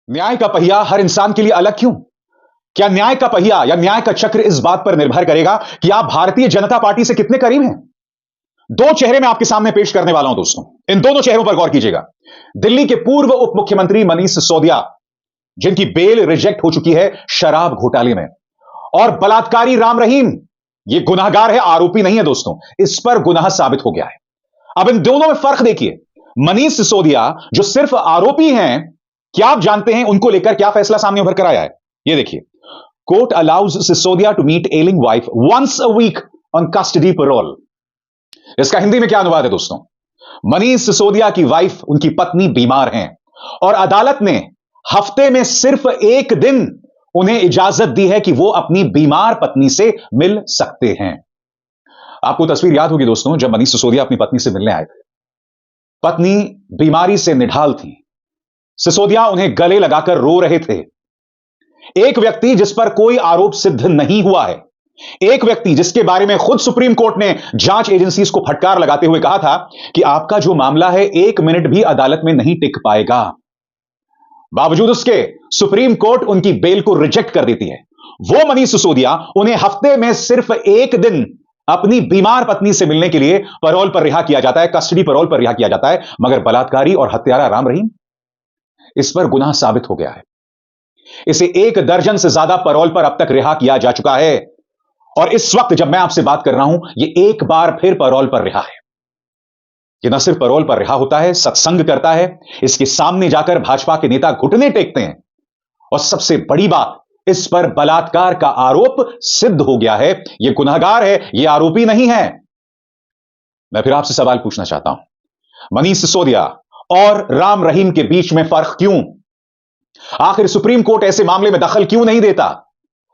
न्याय का पहिया हर इंसान के लिए अलग क्यों? क्या न्याय का पहिया या न्याय का चक्र इस बात पर निर्भर करेगा कि आप भारतीय जनता पार्टी से कितने करीब हैं? दो चेहरे मैं आपके सामने पेश करने वाला हूं दोस्तों। इन दोनों चेहरों पर गौर कीजिएगा। दिल्ली के पूर्व उप मुख्यमंत्री मनीष सिसोदिया, जिनकी बेल रिजेक्ट हो चुकी है शराब घोटाले में, और बलात्कारी राम रहीम, ये गुनाहगार है, आरोपी नहीं है दोस्तों, इस पर गुनाह साबित हो गया है। अब इन दोनों में फर्क देखिए। मनीष सिसोदिया जो सिर्फ आरोपी हैं, क्या आप जानते हैं उनको लेकर क्या फैसला सामने उभर कर आया है? ये देखिए, court allows Sisodia to meet ailing wife once a week on custody parole. इसका हिंदी में क्या अनुवाद है दोस्तों? मनीष सिसोदिया की वाइफ, उनकी पत्नी बीमार हैं और अदालत ने हफ्ते में सिर्फ एक दिन उन्हें इजाजत दी है कि वो अपनी बीमार पत्नी से मिल सकते हैं। आपको तस्वीर याद होगी दोस्तों, जब मनीष सिसोदिया अपनी पत्नी से मिलने आए थे। पत्नी बीमारी से निढाल थी। सिसोदिया उन्हें गले लगाकर रो रहे थे। एक व्यक्ति जिस पर कोई आरोप सिद्ध नहीं हुआ है, एक व्यक्ति जिसके बारे में खुद सुप्रीम कोर्ट ने जांच एजेंसीज को फटकार लगाते हुए कहा था कि आपका जो मामला है 1 मिनट भी अदालत में नहीं टिक पाएगा, बावजूद उसके सुप्रीम कोर्ट उनकी बेल को रिजेक्ट कर देती है। वो मनीष सिसोदिया, उन्हें हफ्ते में सिर्फ एक दिन अपनी बीमार पत्नी से मिलने के लिए पैरोल पर रिहा किया जाता है, कस्टडी पैरोल पर रिहा किया जाता है। मगर बलात्कारी और हत्यारा राम रहीम, इस पर गुनाह साबित हो गया है। इसे 1 दर्जन से ज्यादा पैरोल पर अब तक रिहा किया जा चुका है और इस वक्त जब मैं आपसे बात कर रहा हूं, यह एक बार फिर पैरोल पर रिहा है। यह न सिर्फ पैरोल पर रिहा होता है, सत्संग करता है, इसके सामने जाकर भाजपा के नेता घुटने टेकते हैं और सबसे बड़ी बात, इस पर बलात्कार का आरोप सिद्ध हो गया है। यह गुनहगार है, यह आरोपी नहीं है। मैं फिर आपसे सवाल पूछना चाहता हूं, मनीष सिसोदिया और राम रहीम के बीच में फर्क क्यों? आखिर सुप्रीम कोर्ट ऐसे मामले में दखल क्यों नहीं देता?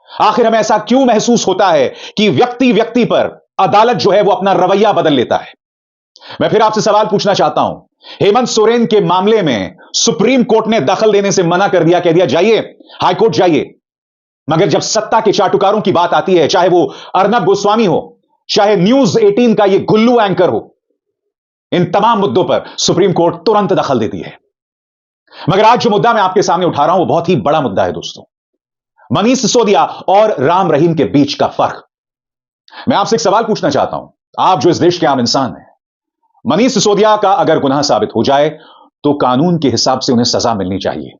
आखिर हमें ऐसा क्यों महसूस होता है कि व्यक्ति व्यक्ति पर अदालत जो है वो अपना रवैया बदल लेता है? मैं फिर आपसे सवाल पूछना चाहता हूं, हेमंत सोरेन के मामले में सुप्रीम कोर्ट ने दखल देने से मना कर दिया, कह दिया जाइए हाईकोर्ट जाइए। मगर जब सत्ता के चाटुकारों की बात आती है, चाहे वो अर्नब गोस्वामी हो, चाहे न्यूज 18 का ये गुल्लू एंकर हो, इन तमाम मुद्दों पर सुप्रीम कोर्ट तुरंत दखल देती है। मगर आज जो मुद्दा मैं आपके सामने उठा रहा हूं वो बहुत ही बड़ा मुद्दा है दोस्तों, मनीष सिसोदिया और राम रहीम के बीच का फर्क। मैं आपसे एक सवाल पूछना चाहता हूं, आप जो इस देश के आम इंसान हैं, मनीष सिसोदिया का अगर गुनाह साबित हो जाए तो कानून के हिसाब से उन्हें सजा मिलनी चाहिए।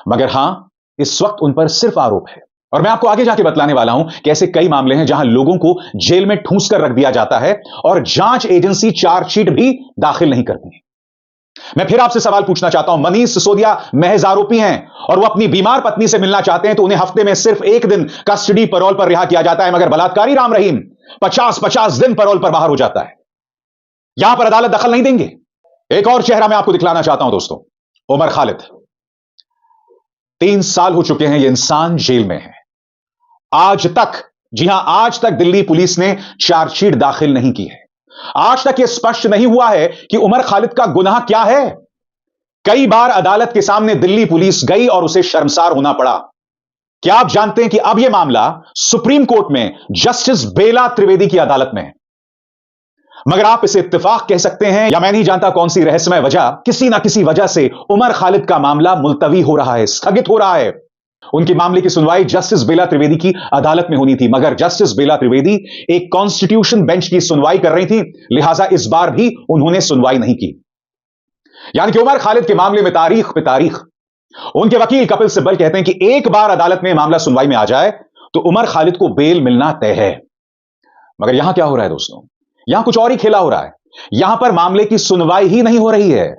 मगर हां, इस वक्त उन पर सिर्फ आरोप है और मैं आपको आगे जाके बतलाने वाला हूं कि ऐसे कई मामले हैं जहां लोगों को जेल में ठूंस कर रख दिया जाता है और जांच एजेंसी चार्जशीट भी दाखिल नहीं करती है। मैं फिर आपसे सवाल पूछना चाहता हूं, मनीष सिसोदिया महज आरोपी हैं और वो अपनी बीमार पत्नी से मिलना चाहते हैं तो उन्हें हफ्ते में सिर्फ एक दिन कस्टडी पैरोल पर रिहा किया जाता है। मगर बलात्कारी राम रहीम 50-50 दिन पैरोल पर बाहर हो जाता है। यहां पर अदालत दखल नहीं देंगे। एक और चेहरा मैं आपको दिखलाना चाहता हूं दोस्तों, उमर खालिद। 3 साल हो चुके हैं ये इंसान जेल में है। आज तक, जी हां, आज तक दिल्ली पुलिस ने चार्जशीट दाखिल नहीं की है। आज तक यह स्पष्ट नहीं हुआ है कि उमर खालिद का गुनाह क्या है। कई बार अदालत के सामने दिल्ली पुलिस गई और उसे शर्मसार होना पड़ा। क्या आप जानते हैं कि अब यह मामला सुप्रीम कोर्ट में जस्टिस बेला त्रिवेदी की अदालत में है? मगर आप इसे इत्तेफाक कह सकते हैं या मैं नहीं जानता कौन सी रहस्यमय वजह, किसी ना किसी वजह से उमर खालिद का मामला मुलतवी हो रहा है, स्थगित हो रहा है। उनके मामले की सुनवाई जस्टिस बेला त्रिवेदी की अदालत में होनी थी, मगर जस्टिस बेला त्रिवेदी एक कॉन्स्टिट्यूशन बेंच की सुनवाई कर रही थी, लिहाजा इस बार भी उन्होंने सुनवाई नहीं की। यानी कि उमर खालिद के मामले में तारीख पे तारीख। उनके वकील कपिल सिब्बल कहते हैं कि एक बार अदालत में मामला सुनवाई में आ जाए तो उमर खालिद को बेल मिलना तय है। मगर यहां क्या हो रहा है दोस्तों? यहां कुछ और ही खेला हो रहा है। यहां पर मामले की सुनवाई ही नहीं हो रही है।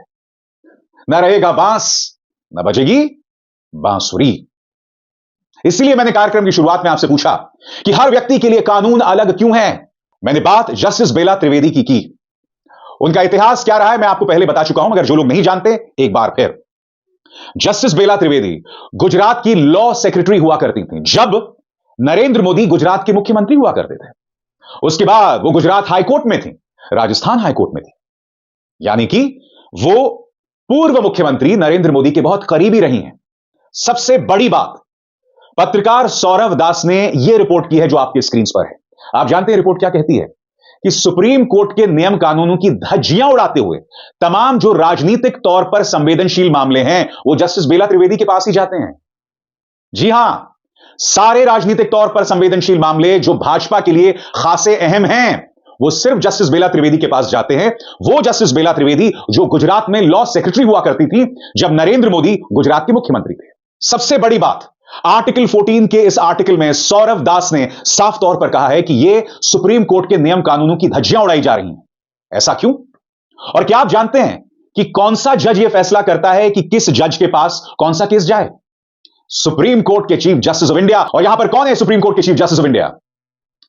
न रहेगा बांस, न बजेगी बांसुरी। इसलिए मैंने कार्यक्रम की शुरुआत में आपसे पूछा कि हर व्यक्ति के लिए कानून अलग क्यों है। मैंने बात जस्टिस बेला त्रिवेदी की। उनका इतिहास क्या रहा है मैं आपको पहले बता चुका हूं, मगर जो लोग नहीं जानते, एक बार फिर। जस्टिस बेला त्रिवेदी गुजरात की लॉ सेक्रेटरी हुआ करती थी जब नरेंद्र मोदी गुजरात के मुख्यमंत्री हुआ करते थे। उसके बाद वो गुजरात हाईकोर्ट में थी, राजस्थान हाईकोर्ट में थी। यानी कि वो पूर्व मुख्यमंत्री नरेंद्र मोदी के बहुत करीबी रही हैं। सबसे बड़ी बात, पत्रकार सौरव दास ने यह रिपोर्ट की है जो आपके स्क्रीन पर है। आप जानते हैं रिपोर्ट क्या कहती है? कि सुप्रीम कोर्ट के नियम कानूनों की धज्जियां उड़ाते हुए तमाम जो राजनीतिक तौर पर संवेदनशील मामले हैं वो जस्टिस बेला त्रिवेदी के पास ही जाते हैं। जी हां, सारे राजनीतिक तौर पर संवेदनशील मामले जो भाजपा के लिए खासे अहम हैं वो सिर्फ जस्टिस बेला त्रिवेदी के पास जाते हैं। वो जस्टिस बेला त्रिवेदी जो गुजरात में लॉ सेक्रेटरी हुआ करती थी जब नरेंद्र मोदी गुजरात के मुख्यमंत्री थे। सबसे बड़ी बात, आर्टिकल 14 के इस आर्टिकल में सौरव दास ने साफ तौर पर कहा है कि यह सुप्रीम कोर्ट के नियम कानूनों की धज्जियां उड़ाई जा रही हैं। ऐसा क्यों? और क्या आप जानते हैं कि कौन सा जज यह फैसला करता है कि किस जज के पास कौन सा केस जाए? सुप्रीम कोर्ट के चीफ जस्टिस ऑफ इंडिया। और यहां पर कौन है सुप्रीम कोर्ट के Chief Justice of India?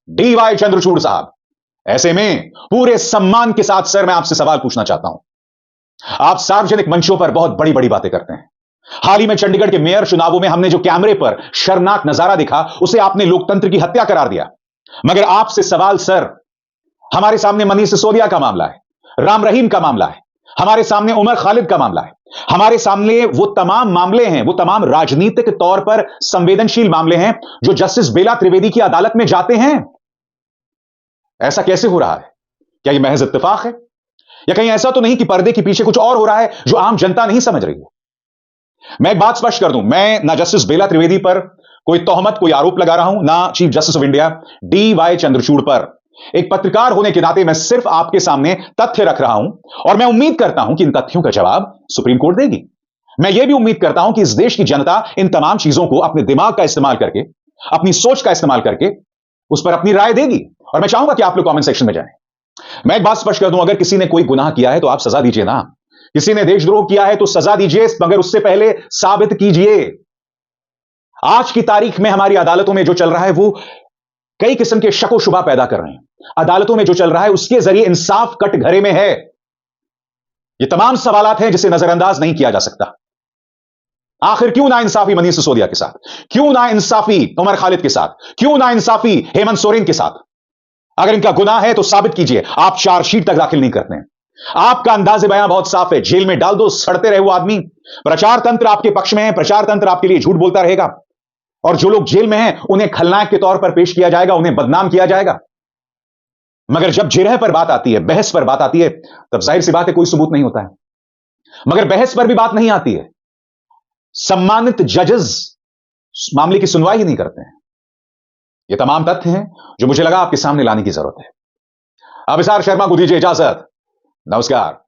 DY Chandrachud साहब। ऐसे में पूरे सम्मान के साथ सर मैं आपसे सवाल पूछना चाहता हूं। आप सार्वजनिक मंचों पर बहुत बड़ी बड़ी बातें करते हैं। हाल ही में चंडीगढ़ के मेयर चुनावों में हमने जो कैमरे पर शर्मनाक नजारा दिखा उसे आपने लोकतंत्र की हत्या करार दिया। मगर आपसे सवाल सर, हमारे सामने मनीष सिसोदिया का मामला है, राम रहीम का मामला है, हमारे सामने उमर खालिद का मामला है, हमारे सामने वो तमाम मामले हैं, वो तमाम राजनीतिक तौर पर संवेदनशील मामले हैं जो जस्टिस बेला त्रिवेदी की अदालत में जाते हैं। ऐसा कैसे हो रहा है? क्या यह महज इत्तेफाक है या कहीं ऐसा तो नहीं कि पर्दे के पीछे कुछ और हो रहा है जो आम जनता नहीं समझ रही है? मैं एक बात स्पष्ट कर दूं, मैं ना जस्टिस बेला त्रिवेदी पर कोई तोहमत, कोई आरोप लगा रहा हूं, ना Chief Justice of India DY Chandrachud पर। एक पत्रकार होने के नाते मैं सिर्फ आपके सामने तथ्य रख रहा हूं और मैं उम्मीद करता हूं कि इन तथ्यों का जवाब सुप्रीम कोर्ट देगी। मैं यह भी उम्मीद करता हूं कि इस देश की जनता इन तमाम चीजों को अपने दिमाग का इस्तेमाल करके, अपनी सोच का इस्तेमाल करके उस पर अपनी राय देगी। और मैं चाहूंगा कि आप लोग कमेंट सेक्शन में जाएं। मैं एक बात स्पष्ट कर दूं, अगर किसी ने कोई गुनाह किया है तो आप सजा दीजिए ना। किसी ने देशद्रोह किया है तो सजा दीजिए, मगर उससे पहले साबित कीजिए। आज की तारीख में हमारी अदालतों में जो चल रहा है वो कई किस्म के शक व शुबा पैदा कर रहे हैं। अदालतों में जो चल रहा है उसके जरिए इंसाफ कटघरे में है। ये तमाम सवालात हैं जिसे नजरअंदाज नहीं किया जा सकता। आखिर क्यों ना इंसाफी मनीष सिसोदिया के साथ? क्यों ना इंसाफी उमर खालिद के साथ? क्यों ना इंसाफी हेमंत सोरेन के साथ? अगर इनका गुनाह है तो साबित कीजिए। आप चार्जशीट तक दाखिल नहीं करते हैं। आपका अंदाज़े बयां बहुत साफ है, जेल में डाल दो, सड़ते रहे वो आदमी। प्रचार तंत्र आपके पक्ष में है, प्रचार तंत्र आपके लिए झूठ बोलता रहेगा और जो लोग जेल में हैं उन्हें खलनायक के तौर पर पेश किया जाएगा, उन्हें बदनाम किया जाएगा। मगर जब जिरह पर बात आती है, बहस पर बात आती है, तब जाहिर सी बात है कोई सबूत नहीं होता है। मगर बहस पर भी बात नहीं आती है, सम्मानित जजेस मामले की सुनवाई ही नहीं करते हैं। ये तमाम तथ्य हैं जो मुझे लगा आपके सामने लाने की जरूरत है। अभिसार शर्मा को दीजिए इजाजत। नमस्कार।